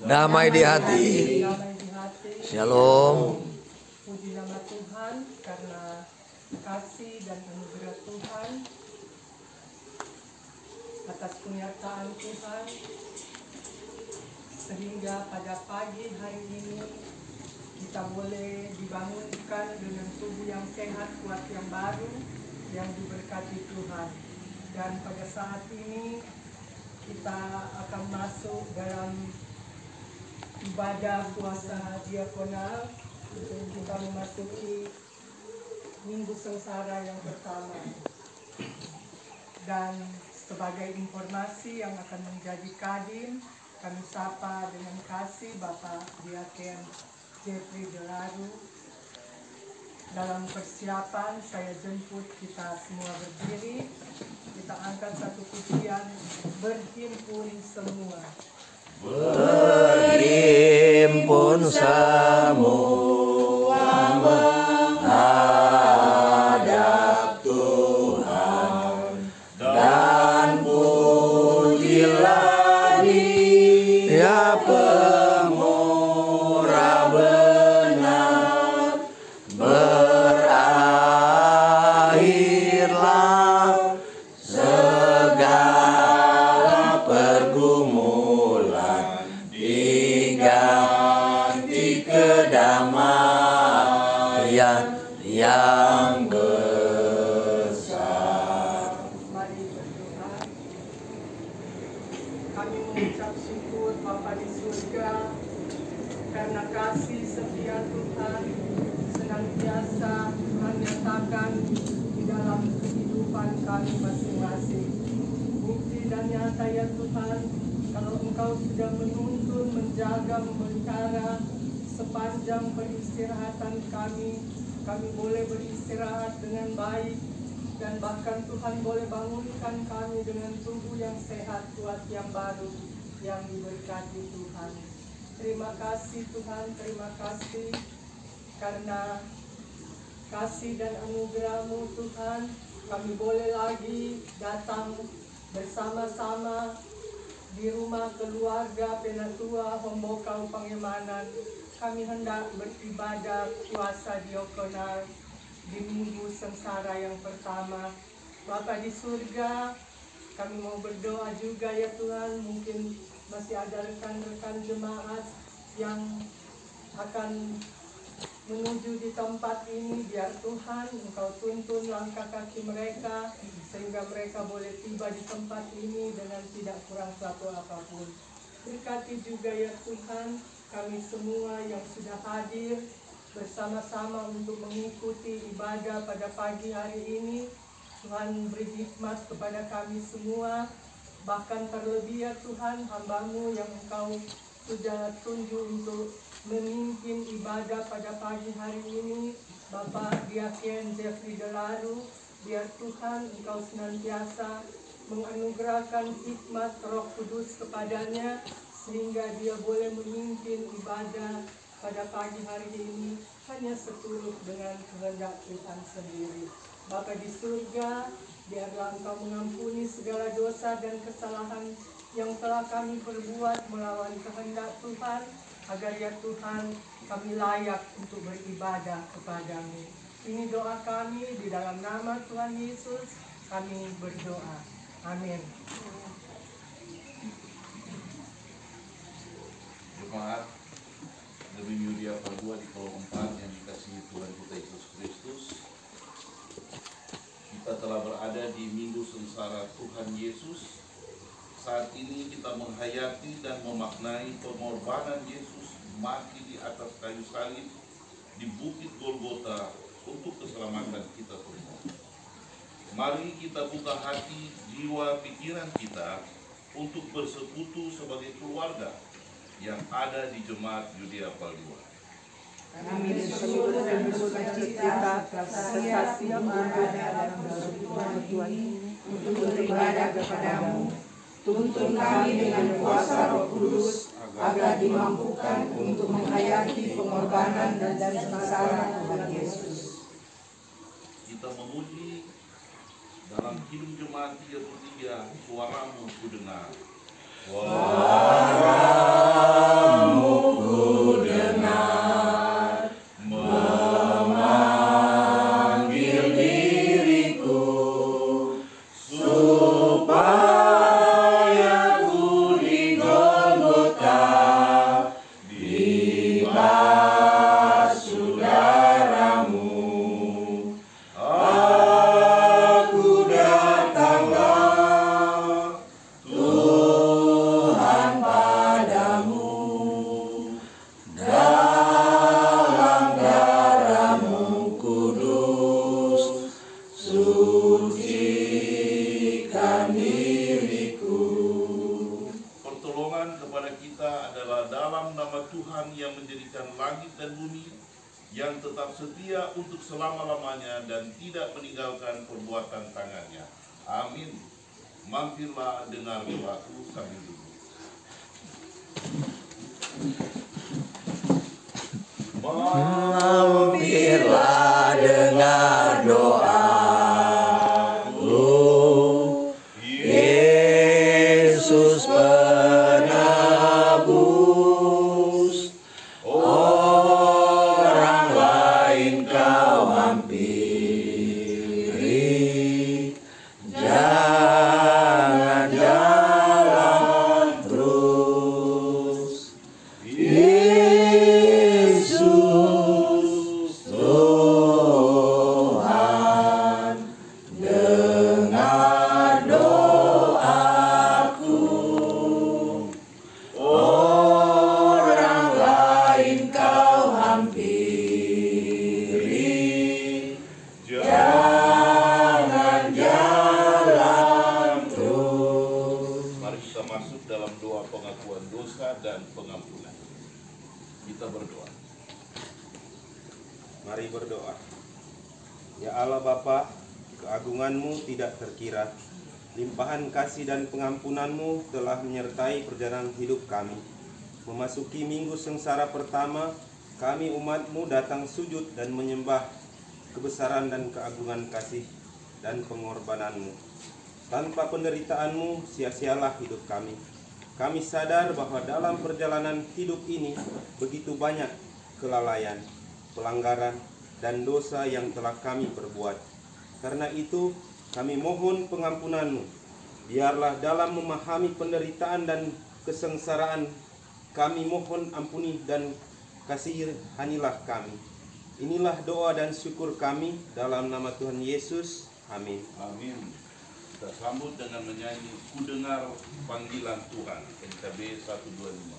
damai di hati. Shalom. Puji nama Tuhan karena kasih dan anugerah Tuhan, atas penyertaan Tuhan, sehingga pada pagi hari ini kita boleh dibangunkan dengan tubuh yang sehat, kuat yang baru, yang diberkati Tuhan. Dan pada saat ini kita akan masuk dalam ibadah puasa diakonal. Kita memasuki minggu sengsara yang pertama. Dan sebagai informasi yang akan menjadi kadin, kami sapa dengan kasih Bapak Diaken Jeffrey Delaru. Dalam persiapan saya jemput kita semua berdiri. Kita angkat satu pujian, berhimpun semua. Berhimpun semua menghadap Tuhan, dan pujilah Dia pemurah benar. Berakhirlah segala pergumulan, diganti kedamaian yang besar. Mari berdoa. Kami mengucap syukur Bapa di surga, karena kasih setia Tuhan senantiasa Tuhan nyatakan di dalam kehidupan kami masing-masing. Bukti dan nyata ya Tuhan, kalau Engkau sudah menuntun, menjaga, memelihara sepanjang peristirahatan kami boleh beristirahat dengan baik, dan bahkan Tuhan boleh bangunkan kami dengan tubuh yang sehat, kuat yang baru, yang diberkati Tuhan. Terima kasih Tuhan, terima kasih karena kasih dan anugerah-Mu Tuhan, kami boleh lagi datang bersama-sama di rumah keluarga Penatua Hombokau Pangemanan. Kami hendak beribadah puasa diakonal di minggu sengsara yang pertama. Bapa di surga, kami mau berdoa juga ya Tuhan, mungkin masih ada rekan-rekan jemaat yang akan menuju di tempat ini. Biar Tuhan Engkau tuntun langkah kaki mereka, sehingga mereka boleh tiba di tempat ini dengan tidak kurang suatu apapun. Berkati juga ya Tuhan kami semua yang sudah hadir bersama-sama untuk mengikuti ibadah pada pagi hari ini. Tuhan beri hikmat kepada kami semua, bahkan terlebih ya Tuhan hamba-Mu yang Engkau sudah tunjuk untuk memimpin ibadah pada pagi hari ini, Bapak Diaken Jeffrey Delaru. Biar Tuhan Engkau senantiasa menganugerahkan hikmat Roh Kudus kepadanya, sehingga dia boleh memimpin ibadah pada pagi hari ini hanya seturut dengan kehendak Tuhan sendiri. Bapa di surga, biarlah Engkau mengampuni segala dosa dan kesalahan yang telah kami perbuat melawan kehendak Tuhan, agar ya Tuhan kami layak untuk beribadah kepada-Mu. Ini doa kami di dalam nama Tuhan Yesus, kami berdoa. Amin. Jemaat demi Yudia Padua di Pulau 4 yang dikasihi Tuhan kita Yesus Kristus, kita telah berada di minggu sengsara Tuhan Yesus. Saat ini kita menghayati dan memaknai pengorbanan Yesus mati di atas kayu salib di Bukit Golgota untuk keselamatan kita semua. Mari kita buka hati, jiwa, pikiran kita untuk bersekutu sebagai keluarga yang ada di Jemaat Yudia Padua. Kami bersyukur dan bersuka cita sesasi beribadah dalam persekutuan Tuhan untuk beribadah kepada-Mu. Tuntun kami dengan kuasa Roh Kudus agar dimampukan untuk menghayati pengorbanan dan sengsara Tuhan Yesus. Kita memuji dalam Kidung Jemaat 33, suara-Mu ku dengar. Suara berdoa adalah dalam nama Tuhan yang menjadikan langit dan bumi, yang tetap setia untuk selama-lamanya dan tidak meninggalkan perbuatan tangannya. Amin. Mampirlah dengar doaku sambil duduk. Mampirlah dengar doaku, Yesus penebus. Orang lain kau hampiri, jangan jalan terus. Yesus Tuhan, dengar doaku. Orang lain kau hampiri, jangan jalan terus. Mari kita masuk dalam doa pengakuan dosa dan pengampunan. Kita berdoa. Mari berdoa. Ya Allah Bapa, keagungan-Mu tidak terkira. Limpahan kasih dan pengampunan-Mu telah menyertai perjalanan hidup kami. Memasuki minggu sengsara pertama, kami umat-Mu datang sujud dan menyembah kebesaran dan keagungan kasih dan pengorbanan-Mu. Tanpa penderitaan-Mu, sia-sialah hidup kami. Kami sadar bahwa dalam perjalanan hidup ini begitu banyak kelalaian, pelanggaran, dan dosa yang telah kami perbuat. Karena itu, kami mohon pengampunan-Mu. Biarlah dalam memahami penderitaan dan kesengsaraan, kami mohon ampuni dan kasihanilah kami. Inilah doa dan syukur kami dalam nama Tuhan Yesus. Amin. Amin. Kita sambut dengan menyanyi Ku Dengar Panggilan Tuhan, NKB 125.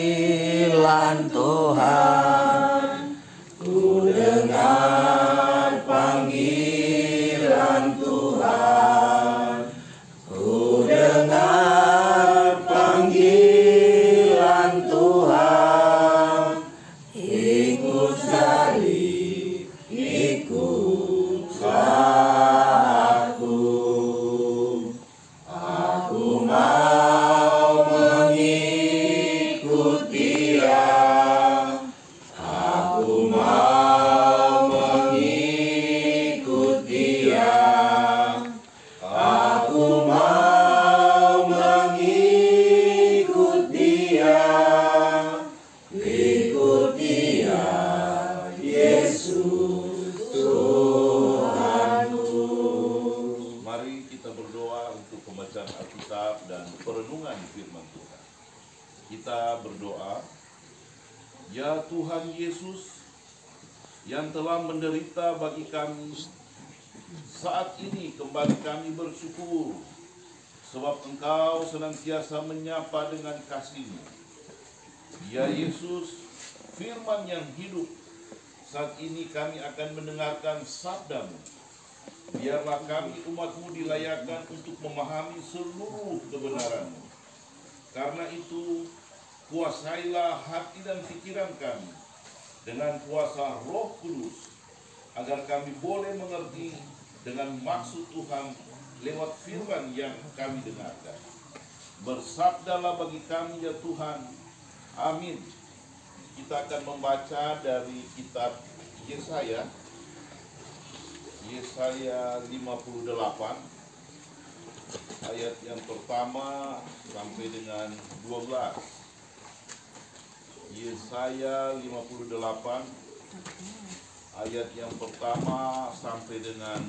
Panggilan Tuhan, ku dengar panggilan Tuhan, ku dengar panggilan Tuhan, ikut salib, ikutlah aku mau mengikut Dia, aku mau mengikut Dia, aku mau mengikut Dia, ikut Dia, Yesus Tuhanku. Mari kita berdoa untuk pembacaan Alkitab dan perenungan firman Tuhan. Kita berdoa, ya Tuhan Yesus yang telah menderita bagi kami, saat ini kembali kami bersyukur sebab Engkau senantiasa menyapa dengan kasih-Mu. Ya Yesus, firman yang hidup, saat ini kami akan mendengarkan sabda-Mu. Biarlah kami umat-Mu dilayakkan untuk memahami seluruh kebenaran-Mu. Karena itu, kuasailah hati dan pikiran kami dengan kuasa Roh Kudus, agar kami boleh mengerti dengan maksud Tuhan lewat firman yang kami dengarkan. Bersabdalah bagi kami ya Tuhan. Amin. Kita akan membaca dari kitab Yesaya 58 ayat yang pertama sampai dengan 12. Yesaya 58 ayat yang pertama sampai dengan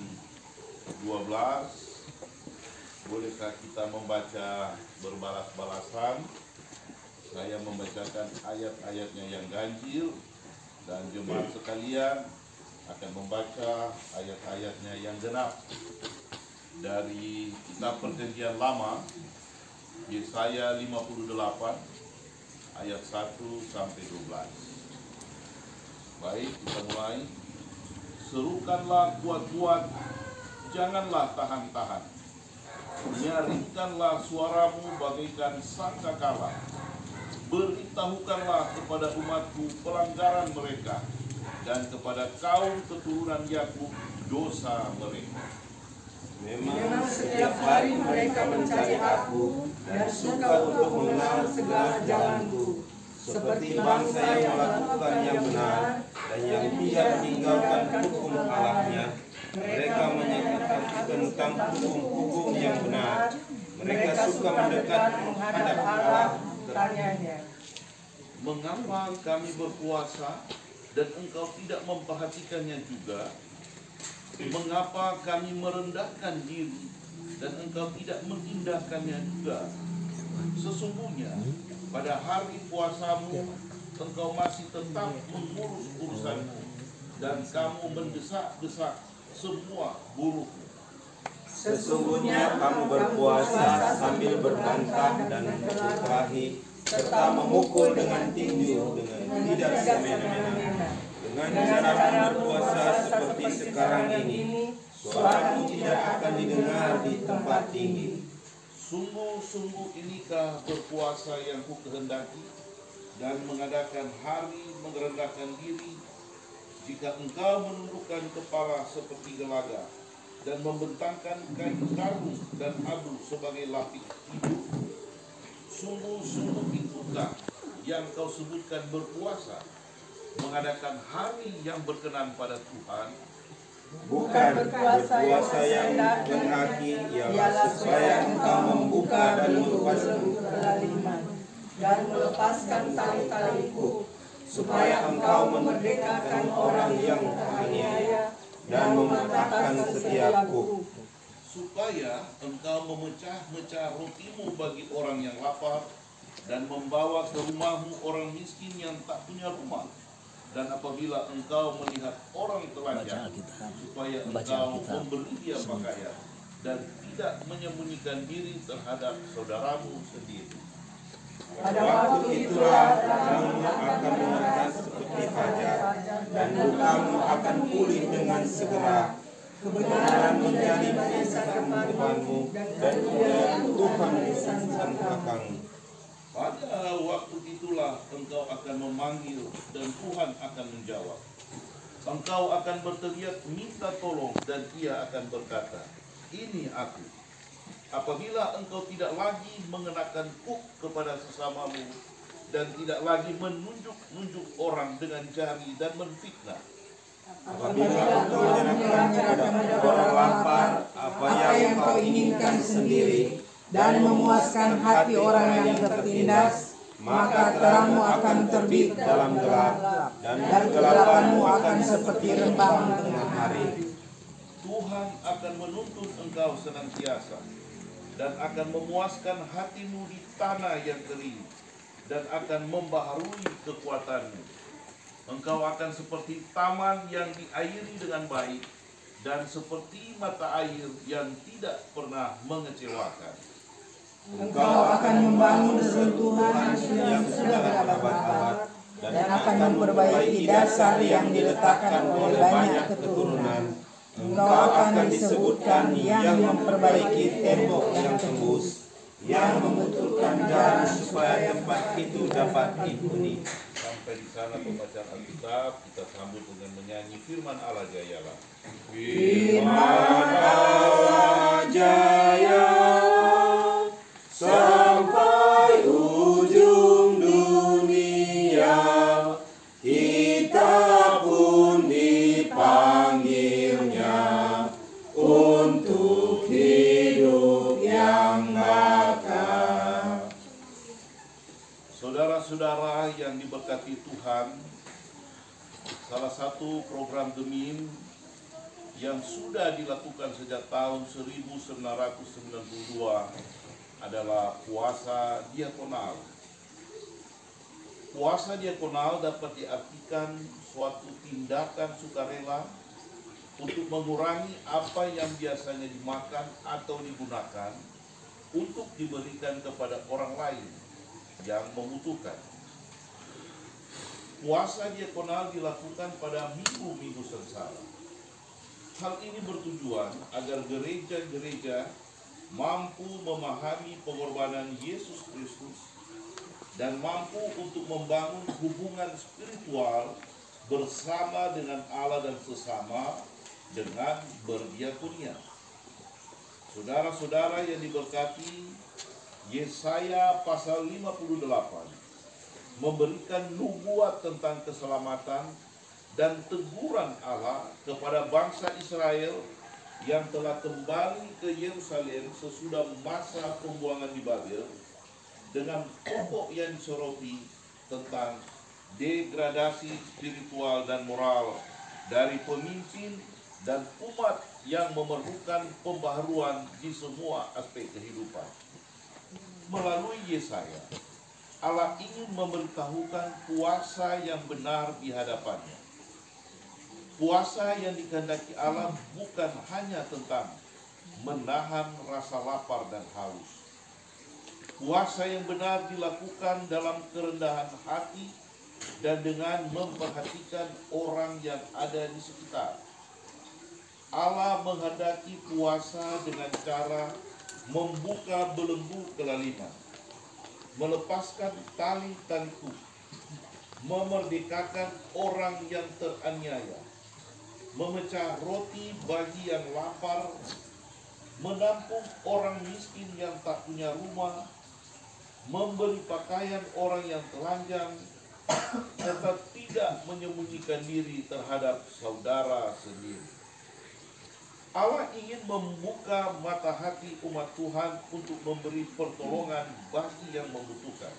12. Bolehkah kita membaca berbalas-balasan? Saya membacakan ayat-ayatnya yang ganjil dan jemaat sekalian akan membaca ayat-ayatnya yang genap. Dari kitab Perjanjian Lama, Yesaya 58 ayat 1 sampai 12. Baik, kita mulai. Serukanlah kuat-kuat, janganlah tahan-tahan. Nyaringkanlah suaramu bagaikan sangkakala. Beritahukanlah kepada umatku pelanggaran mereka, dan kepada kaum keturunan Yakub dosa mereka. Memang setiap hari mereka mencari aku dan suka untuk mengenal segala jalanku, seperti bangsa yang melakukan yang benar dan yang tidak meninggalkan hukum Allahnya. Mereka menyatakan tentang hukum-hukum yang benar. Mereka suka mendekat menghadap Allah. Tanyanya, mengapa kami berpuasa dan engkau tidak memperhatikannya juga? Mengapa kami merendahkan diri dan engkau tidak mengindahkannya juga? Sesungguhnya pada hari puasamu engkau masih tetap mengurus urusanmu, dan kamu mendesak-desak semua buruhmu. Sesungguhnya kamu berpuasa sambil berbantah dan berkelahi, serta memukul dengan tinju dengan tidak semena-mena. Dengan cara berpuasa seperti sekarang ini, suaramu tidak akan didengar di tempat tinggi. Sungguh-sungguh inikah berpuasa yang kukehendaki, dan mengadakan hari merendahkan diri, jika engkau menundukkan kepala seperti gelaga, dan membentangkan kain karung dan abu sebagai lapik hidup. Sungguh-sungguh itukah yang kau sebutkan berpuasa, mengadakan hari yang berkenan pada Tuhan? Bukan berpuasa yang berarti ialah supaya engkau membuka dan melepaskan kelaliman dan melepaskan tali-taliku, supaya engkau memerdekakan orang yang teraniaya dan mematahkan setiap kuk, supaya engkau memecah-mecah rotimu bagi orang yang lapar, dan membawa ke rumahmu orang miskin yang tak punya rumah. Dan apabila engkau melihat orang telanjang, supaya engkau memberi dia pakaian, dan tidak menyembunyikan diri terhadap saudaramu sendiri. Pada waktu itulah kamu akan memerintah seperti fajar, dan lukamu akan pulih dengan segera. Kebenaran menjadi perisai depanmu, dan kemuliaan Tuhan di belakangmu. Pada waktu itulah engkau akan memanggil, dan Tuhan akan menjawab. Engkau akan berteriak minta tolong, dan Ia akan berkata, ini aku. Apabila engkau tidak lagi mengenakan kuk kepada sesamamu, dan tidak lagi menunjuk-nunjuk orang dengan jari dan menfitnah. Apabila engkau menyerahkan kepada orang lapar apa yang kau inginkan sendiri, dan memuaskan hati orang yang tertindas, maka terangmu akan terbit dalam gelap, dan kegelapanmu akan seperti rembang tengah hari. Tuhan akan menuntun engkau senantiasa, dan akan memuaskan hatimu di tanah yang kering, dan akan membaharui kekuatanmu. Engkau akan seperti taman yang diairi dengan baik, dan seperti mata air yang tidak pernah mengecewakan. Engkau akan membangun reruntuhan yang sudah berabad-abad, dan akan memperbaiki dasar yang diletakkan oleh banyak keturunan. Engkau akan disebutkan yang memperbaiki tembok yang tembus, yang membetulkan jalan supaya tempat itu dapat dihuni. Sampai di sana pembacaan Alkitab, kita sambut dengan menyanyi firman Allah Jayalah. Firman Allah Jayalah sampai ujung dunia, kita pun dipanggilnya untuk hidup yang bakal. Saudara-saudara yang diberkati Tuhan, salah satu program Gemim yang sudah dilakukan sejak tahun 1992 adalah puasa diakonal. Puasa diakonal dapat diartikan suatu tindakan sukarela untuk mengurangi apa yang biasanya dimakan atau digunakan untuk diberikan kepada orang lain yang membutuhkan. Puasa diakonal dilakukan pada minggu-minggu sengsara. Hal ini bertujuan agar gereja-gereja mampu memahami pengorbanan Yesus Kristus, dan mampu untuk membangun hubungan spiritual bersama dengan Allah dan sesama dengan berdiakonia. Saudara-saudara yang diberkati, Yesaya pasal 58 memberikan nubuat tentang keselamatan dan teguran Allah kepada bangsa Israel yang telah kembali ke Yerusalem sesudah masa pembuangan di Babel, dengan pokok yang disoroti tentang degradasi spiritual dan moral dari pemimpin dan umat yang memerlukan pembaharuan di semua aspek kehidupan. Melalui Yesaya, Allah ingin memberitahukan kuasa yang benar di hadapannya. Puasa yang dikehendaki Allah bukan hanya tentang menahan rasa lapar dan haus. Puasa yang benar dilakukan dalam kerendahan hati dan dengan memperhatikan orang yang ada di sekitar. Allah menghendaki puasa dengan cara membuka belenggu kelaliman, melepaskan tali-tali kuk, memerdekakan orang yang teraniaya, memecah roti bagi yang lapar, menampung orang miskin yang tak punya rumah, memberi pakaian orang yang telanjang, serta tidak menyembunyikan diri terhadap saudara sendiri. Allah ingin membuka mata hati umat Tuhan untuk memberi pertolongan bagi yang membutuhkan.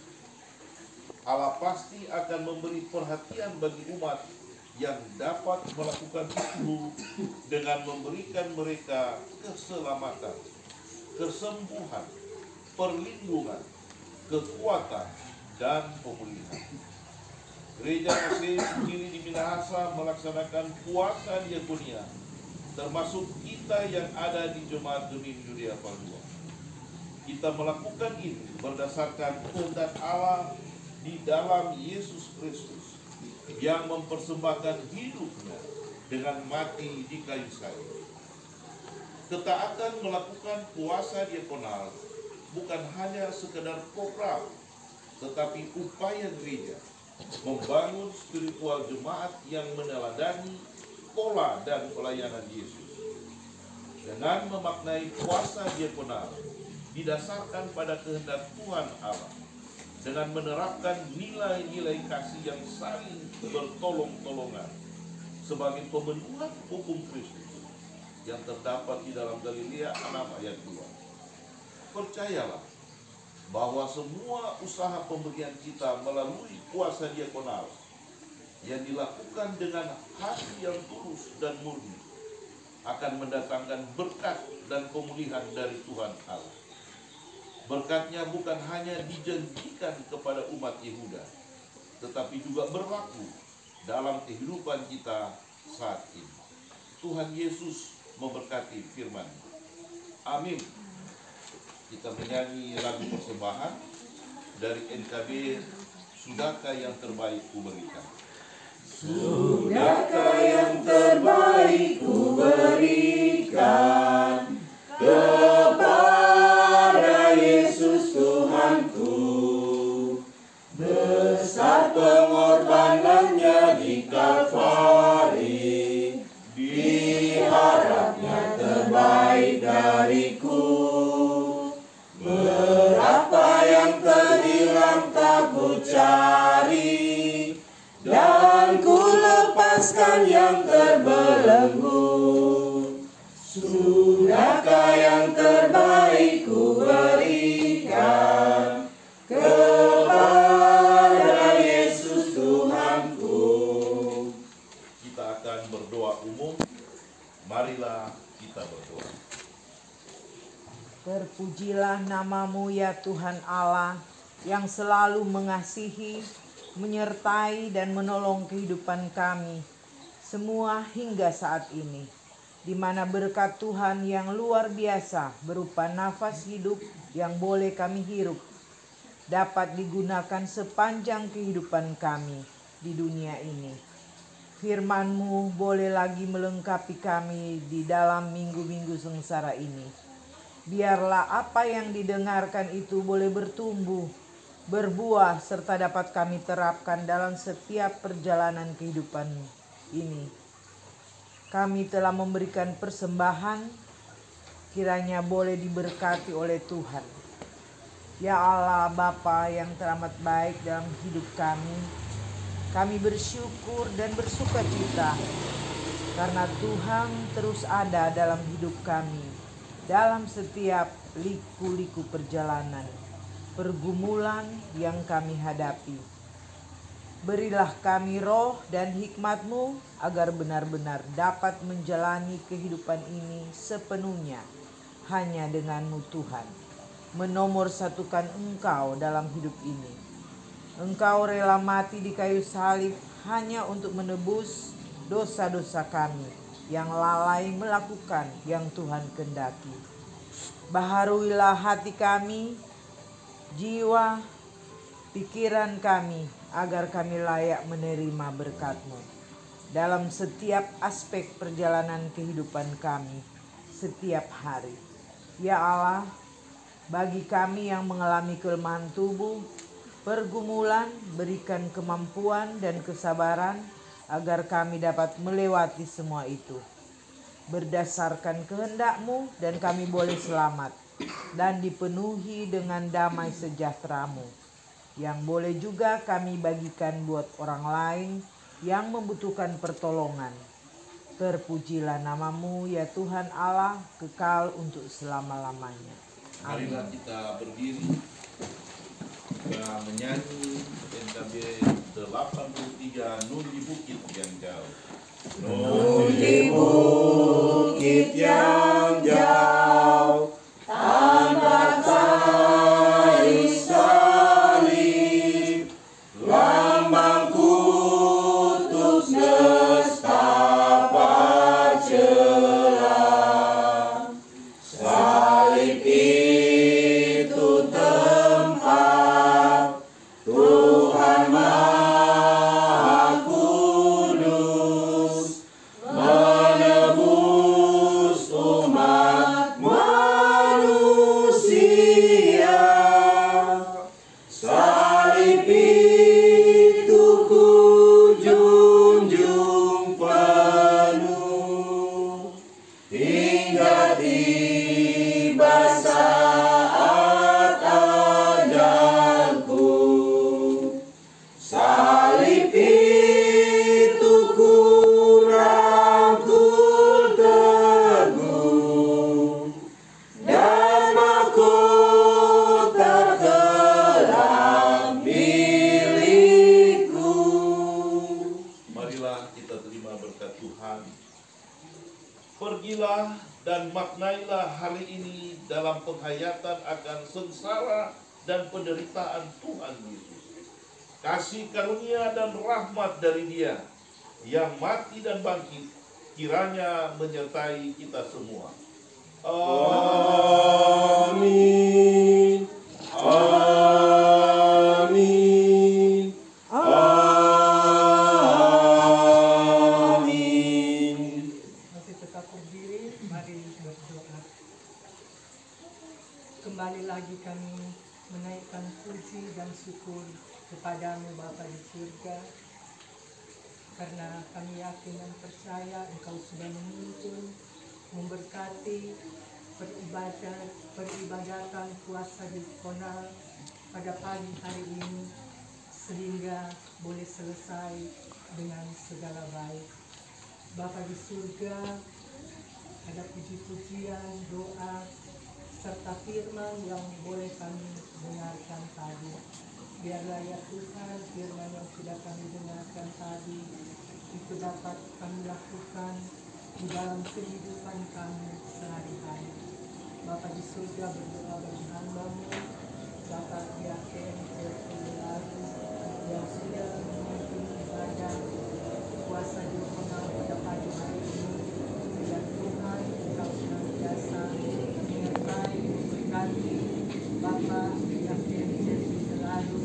Allah pasti akan memberi perhatian bagi umat yang dapat melakukan itu dengan memberikan mereka keselamatan, kesembuhan, perlindungan, kekuatan, dan pemulihan. Gereja Muslim Injili di Minahasa melaksanakan puasa diakonia, termasuk kita yang ada di Jemaat Gemim Judea Padua. Kita melakukan ini berdasarkan kehendak Allah di dalam Yesus Kristus yang mempersembahkan hidupnya dengan mati di kayu salib. Ketaatan melakukan puasa diakonal bukan hanya sekedar program, tetapi upaya gereja membangun spiritual jemaat yang meneladani pola dan pelayanan Yesus. Dengan memaknai puasa diakonal didasarkan pada kehendak Tuhan Allah, dengan menerapkan nilai-nilai kasih yang saling bertolong-tolongan sebagai pemenuhan hukum Kristus yang terdapat di dalam Galilea 6 ayat 2. Percayalah bahwa semua usaha pemberian kita melalui puasa diakonal yang dilakukan dengan hati yang tulus dan murni akan mendatangkan berkat dan pemulihan dari Tuhan Allah. Berkatnya bukan hanya dijanjikan kepada umat Yehuda, tetapi juga berlaku dalam kehidupan kita saat ini. Tuhan Yesus memberkati firman. Amin. Kita menyanyi lagu persembahan dari NKB, Sudahkah yang terbaik ku berikan. Sudahkah yang terbaik ku berikan kepada Yesus Tuhanku, besar pengorbanannya di Kalvari, diharapnya terbaik dariku. Berapa yang terhilang tak ku cari, dan ku lepaskan yang terbelenggu. Sudahkah yang terbaik ku berikan kepada Yesus Tuhanku. Kita akan berdoa umum. Marilah kita berdoa. Terpujilah namamu ya Tuhan Allah, yang selalu mengasihi, menyertai dan menolong kehidupan kami semua hingga saat ini, di mana berkat Tuhan yang luar biasa berupa nafas hidup yang boleh kami hirup dapat digunakan sepanjang kehidupan kami di dunia ini. Firman-Mu boleh lagi melengkapi kami di dalam minggu-minggu sengsara ini. Biarlah apa yang didengarkan itu boleh bertumbuh, berbuah, serta dapat kami terapkan dalam setiap perjalanan kehidupan ini. Kami telah memberikan persembahan, kiranya boleh diberkati oleh Tuhan. Ya Allah Bapa yang teramat baik dalam hidup kami bersyukur dan bersukacita karena Tuhan terus ada dalam hidup kami, dalam setiap liku-liku perjalanan, pergumulan yang kami hadapi. Berilah kami roh dan hikmat-Mu agar benar-benar dapat menjalani kehidupan ini sepenuhnya hanya dengan-Mu Tuhan. Menomorsatukan Engkau dalam hidup ini. Engkau rela mati di kayu salib hanya untuk menebus dosa-dosa kami yang lalai melakukan yang Tuhan kehendaki. Baharuilah hati kami, jiwa, pikiran kami, agar kami layak menerima berkat-Mu dalam setiap aspek perjalanan kehidupan kami setiap hari. Ya Allah, bagi kami yang mengalami kelemahan tubuh, pergumulan, berikan kemampuan dan kesabaran agar kami dapat melewati semua itu berdasarkan kehendak-Mu, dan kami boleh selamat dan dipenuhi dengan damai sejahtera-Mu yang boleh juga kami bagikan buat orang lain yang membutuhkan pertolongan. Terpujilah nama-Mu ya Tuhan Allah, kekal untuk selama-lamanya. Marilah kita berdiri, kita menyanyi NKB 83 Nun di Bukit yang Jauh. Nun di bukit yang jauh, tanpa kayu salib, lambang kutuk nestapa celah. Salib itu tempat Tuhan Maha Kudus menebus umat manusia. Salib itu ku junjung penuh hingga tiba saat ajalku. Salib itu ku rangkul teguh dan mahkota kelak milikku. Marilah kita terima berkat Tuhan. Pergilah dan maknailah hari ini dalam penghayatan akan sengsara dan penderitaan Tuhan Yesus. Kasih karunia dan rahmat dari Dia yang mati dan bangkit kiranya menyertai kita semua. Amin. Amin. Amin. Masih tetap berdiri, mari berdoa. Kembali lagi kami menaikkan puji dan syukur kepada-Mu Bapa di surga, karena kami yakin dan percaya Engkau sudah menuntun, memberkati peribadatan puasa di Konal pada pagi hari ini, sehingga boleh selesai dengan segala baik. Bapa di surga, ada puji-pujian, doa, serta firman yang boleh kami dengarkan tadi. Biarlah ya Tuhan, firman yang sudah kami dengarkan tadi itu dapat kami lakukan di dalam kehidupan kami sehari-hari. Bapa di surga, berdoa bagi hamba-Mu, Bapak Diaken Lalu yang sudah memimpin ibadah puasa di Konal pada pagi hari ini. Dan Tuhan, Engkau senantiasa menyertai, memberkati Bapak Diaken Lalu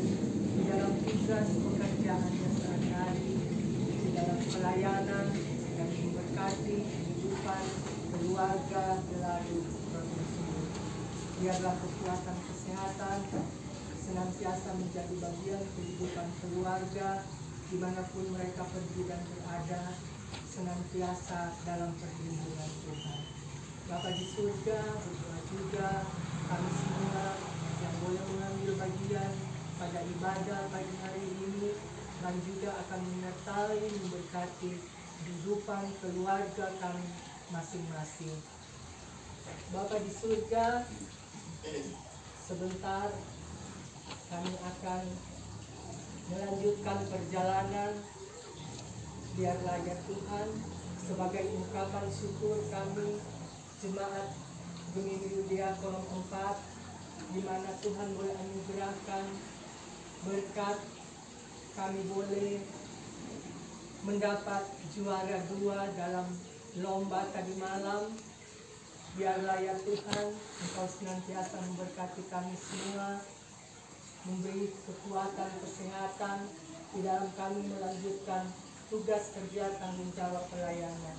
di dalam tugas pekerjaannya sehari-hari, di dalam pelayanan, dan memberkati kehidupan keluarga Lalu provinsi. biarlah kekuatan kesehatan senantiasa menjadi bagian kehidupan keluarga dimanapun mereka pergi dan berada, senantiasa dalam perlindungan Tuhan. Bapa di surga, berdoa juga kami semua yang boleh mengambil bagian pada ibadah pagi hari ini dan juga akan menyertai memberkati kehidupan keluarga kami masing-masing. Bapa di surga, sebentar kami akan melanjutkan perjalanan. Biarlah ya Tuhan, sebagai ungkapan syukur kami jemaat Gemilu Diakon 4, di mana Tuhan boleh anugerahkan berkat kami boleh mendapat juara 2 dalam lomba tadi malam. Biarlah ya Tuhan, Engkau senantiasa memberkati kami semua, memberi kekuatan kesehatan di dalam kami melanjutkan tugas kerja tanggung jawab pelayanan.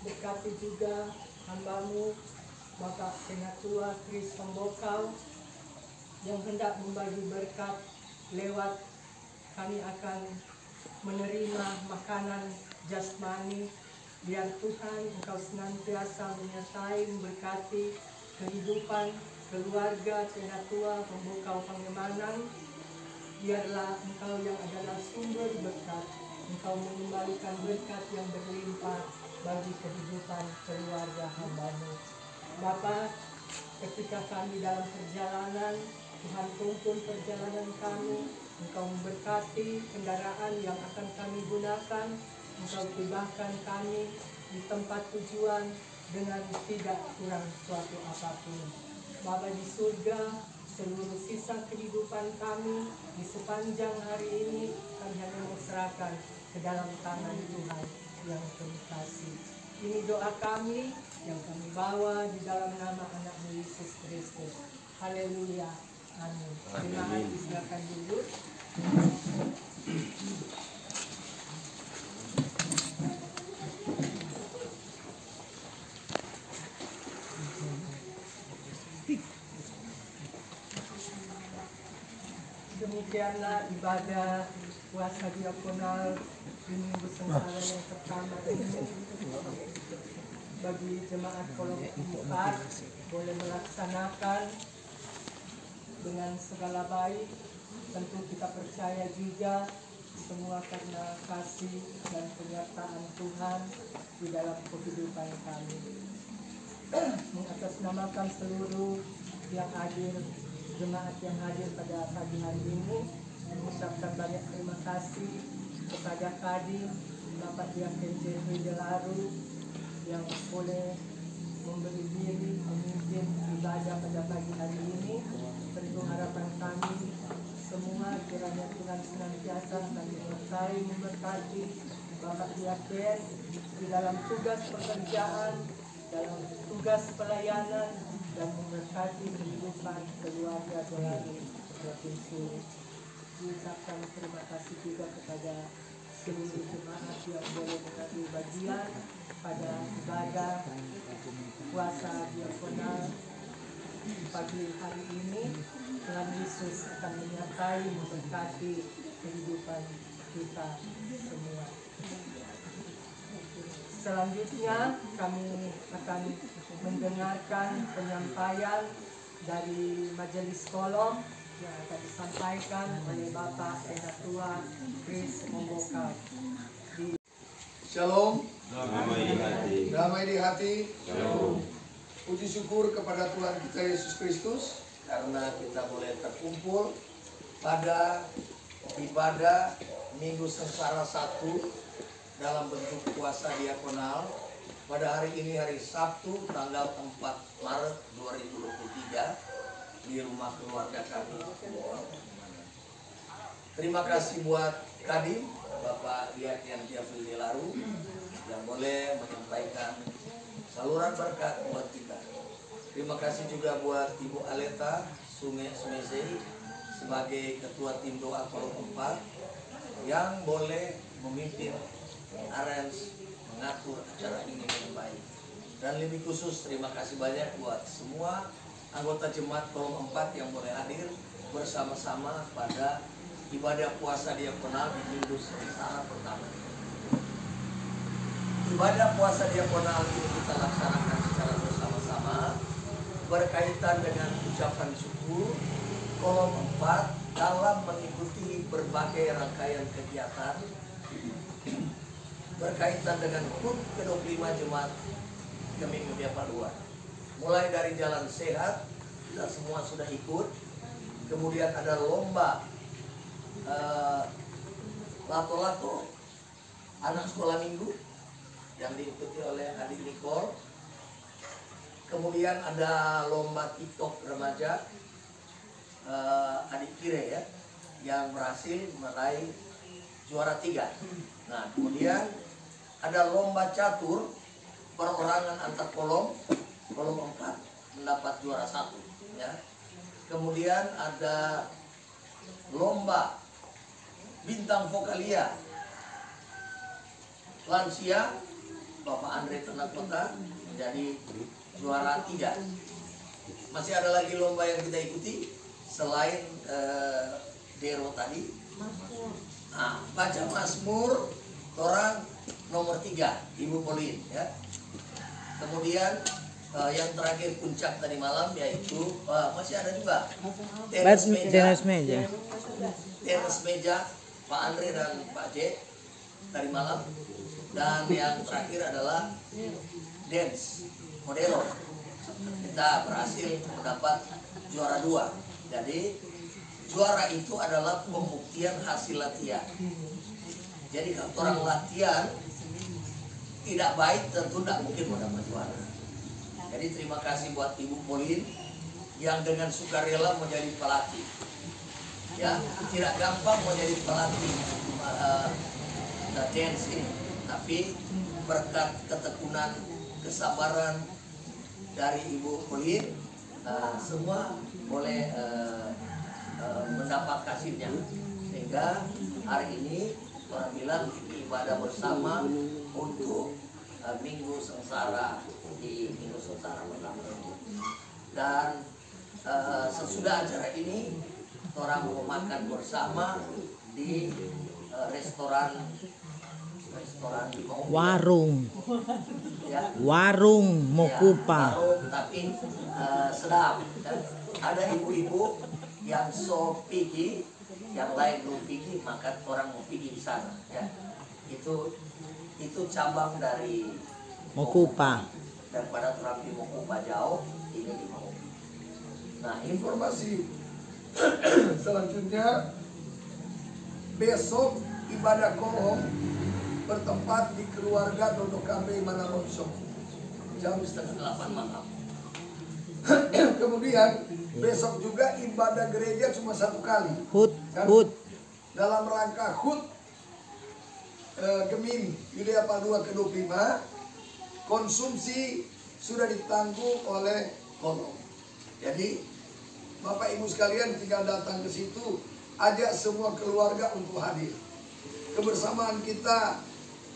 Berkati juga hamba-Mu Bapak Penatua Kris Pembokau yang hendak membagi berkat lewat kami akan menerima makanan jasmani. Biar Tuhan Engkau senantiasa menyertai memberkati kehidupan keluarga Penatua Pembokau Pangemanan. Biarlah Engkau yang adalah sumber berkat, Engkau mengembalikan berkat yang berlimpah bagi kehidupan keluarga hamba-Mu. Bapa, ketika kami dalam perjalanan, Tuhan tuntun perjalanan kami, Engkau memberkati kendaraan yang akan kami gunakan, Engkau tibahkan kami di tempat tujuan dengan tidak kurang suatu apapun. Bapa di surga, seluruh sisa kehidupan kami di sepanjang hari ini kami hanya serahkan ke dalam tangan Tuhan yang penuh kasih. Ini doa kami yang kami bawa di dalam nama anak-Mu Yesus Kristus. Haleluya. Amin. Terima kasih, silakan duduk. Demikianlah ibadah puasa diakonal di Minggu Sengsara yang pertama ini. Bagi jemaat Kolom 4 boleh melaksanakan dengan segala baik. Tentu kita percaya juga semua karena kasih dan penyertaan Tuhan di dalam kehidupan kami. Mengatasnamakan seluruh yang hadir, jemaat yang hadir pada pagi hari ini, mengucapkan banyak terima kasih kepada Kadin Bapak Diaken Jeffrey Delaru yang boleh memberi diri memimpin ibadah pada pagi hari ini. Tentu harapan kami semua kiranya Tuhan senantiasa menyertai memberkati Bapak Diaken di dalam tugas pekerjaan, dalam tugas pelayanan, dan memberkati kehidupan keluarga Delaru Provinsi. Diucapkan terima kasih juga kepada seluruh jemaat yang boleh mengambil bagian pada ibadah puasa diakonal pagi hari ini. Tuhan Yesus akan menyertai memberkati kehidupan kita semua. Selanjutnya kami akan mendengarkan penyampaian dari Majelis Kolom yang akan disampaikan oleh Bapak Penatua Kris Pembokau. Shalom. Damai di hati. Damai di hati. Shalom. Puji syukur kepada Tuhan kita Yesus Kristus karena kita boleh terkumpul pada ibadah Minggu Sengsara 1 dalam bentuk puasa diakonal pada hari ini, hari Sabtu tanggal 4 Maret 2023 di rumah keluarga kami. Terima kasih buat Kadin Bapak Diaken Jeffrey Delaru yang boleh menyampaikan saluran berkat buat kita. Terima kasih juga buat Ibu Aleta Sumesei sebagai Ketua Tim Doa Kolom 4 yang boleh memimpin arrange mengatur acara ini dengan baik. Dan lebih khusus terima kasih banyak buat semua anggota jemaat kolom 4 yang boleh hadir bersama-sama pada ibadah puasa diakonal di Minggu Sengsara pertama. Ibadah puasa diakonal ini kita laksanakan secara bersama-sama berkaitan dengan ucapan syukur kolom 4 dalam mengikuti berbagai rangkaian kegiatan berkaitan dengan HUT ke-25 Jemaat Gemim Mulia Paduan. Mulai dari jalan sehat, kita semua sudah ikut. Kemudian ada lomba lato-lato anak sekolah minggu yang diikuti oleh adik Nicole. Kemudian ada lomba TikTok remaja adik Kire ya, yang berhasil meraih juara 3. Nah, kemudian ada lomba catur perorangan antar kolom 4 mendapat juara 1 ya. Kemudian ada lomba bintang vokalia lansia Bapak Andre Tenakota menjadi juara 3. Masih ada lagi lomba yang kita ikuti selain Dero tadi. Nah, baca Mazmur orang nomor 3 Ibu Polin ya. Kemudian yang terakhir puncak tadi malam yaitu masih ada juga tenis meja Pak Andre dan Pak J tadi malam, dan yang terakhir adalah dance modern. Kita berhasil mendapat juara 2. Jadi juara itu adalah pembuktian hasil latihan. Jadi kalau orang latihan tidak baik tentu tidak mungkin mendapat juara. Jadi terima kasih buat Ibu Polin yang dengan sukarela menjadi pelatih. Ya, tidak gampang menjadi pelatih dance ini, tapi berkat ketekunan, kesabaran dari Ibu Polin, semua boleh mendapat kasihnya, sehingga hari ini orang bilang ibadah bersama untuk Minggu Sengsara di Minggu Sengsara pertama. Dan sesudah acara ini orang mau makan bersama di restoran warung ya. Warung Mokupa Ya, warung, tapi sedap kan? Ada ibu-ibu yang so pigi, yang lain belum pigi, maka orang mau pigi di sana ya. Itu cabang dari Mokupa. Daripada orang di Mokupa jauh, ini di Mokupa. Nah, Informasi selanjutnya, besok ibadah kolom bertempat di keluarga Dono Kambe Manaronsong jam 7:30 malam. Kemudian besok juga ibadah gereja cuma 1 kali. HUT Dan HUT dalam rangka HUT Gemim Yulia Padua ke-25, konsumsi sudah ditanggung oleh kolom. Jadi Bapak Ibu sekalian tinggal datang ke situ, ajak semua keluarga untuk hadir. Kebersamaan kita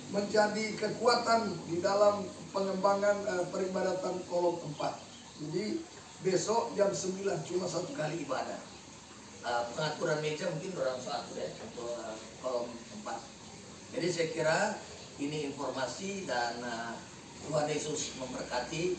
menjadi kekuatan di dalam pengembangan peribadatan kolom 4. Jadi besok jam 9 Cuma 1 kali ibadah. Pengaturan meja mungkin orang satu ya untuk kolom 4. Jadi saya kira ini informasi, dan Tuhan Yesus memberkati.